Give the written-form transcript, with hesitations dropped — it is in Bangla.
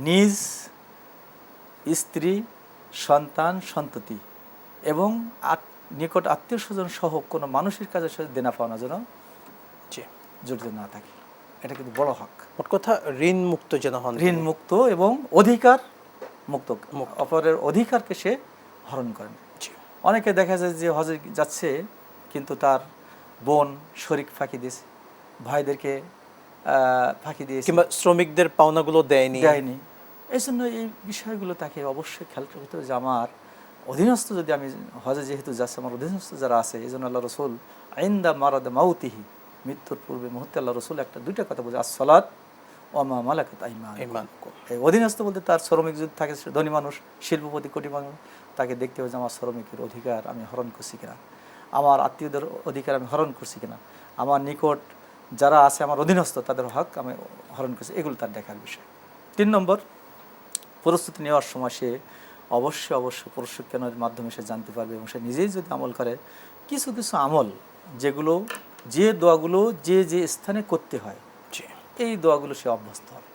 নিজ স্ত্রী, সন্তান, সন্ততি এবং নিকট আত্মীয় স্বজন সহ কোনো মানুষের কাছে সে দেনা পাওনা যেন জড়িত না থাকে। এটা কিন্তু বড় হক। মোট কথা ঋণ মুক্ত যেন হন, ঋণ মুক্ত এবং অধিকার মুক্ত, অপরের অধিকারকে সে হরণ করেন। অনেকে দেখা যায় যে হজে যাচ্ছে কিন্তু তার বোন শরিক ফাঁকি দিয়েছে, ভাইদেরকে ফাঁকি দিয়েছে, কিংবা শ্রমিকদের পাওনাগুলো দেয়নি। এই জন্য এই বিষয়গুলো তাকে অবশ্যই খেয়াল করতে হবে যে আমার অধীনস্থ, যদি আমি হজে যেহেতু যাচ্ছি, আমার অধীনস্থ যারা আছে, এই জন্য আল্লাহ রসুল আইন্দা মারাদা মাউতিহি, মৃত্যুর পূর্বে মুহূর্তে আল্লাহ রসুল দুইটা কথা বলছে, আসসালাত ওয়া মা মালাকাত আইমানুকুম। এই অধীনস্থ বলতে তার শ্রমিক যদি থাকে, ধনী মানুষ, শিল্পপতি, কোটি মানুষ, তাকে দেখতে হবে যে আমার শ্রমিকের অধিকার আমি হরণ করছি কিনা, আমার আত্মীয়দের অধিকার আমি হরণ করছি কিনা, আমার নিকট যারা আছে আমার অধীনস্থ তাদের হক আমি হরণ করছি, এগুলো তার দেখার বিষয়। 3 নম্বর, প্রস্তুতি নেওয়ার সময় সে অবশ্যই প্রশিক্ষণের মাধ্যমে সে জানতে পারবে এবং সে নিজেই যদি আমল করে, কিছু কিছু আমল যেগুলো, যে দোয়াগুলো যে স্থানে করতে হয়, এই দোয়াগুলো সে অভ্যস্ত হবে।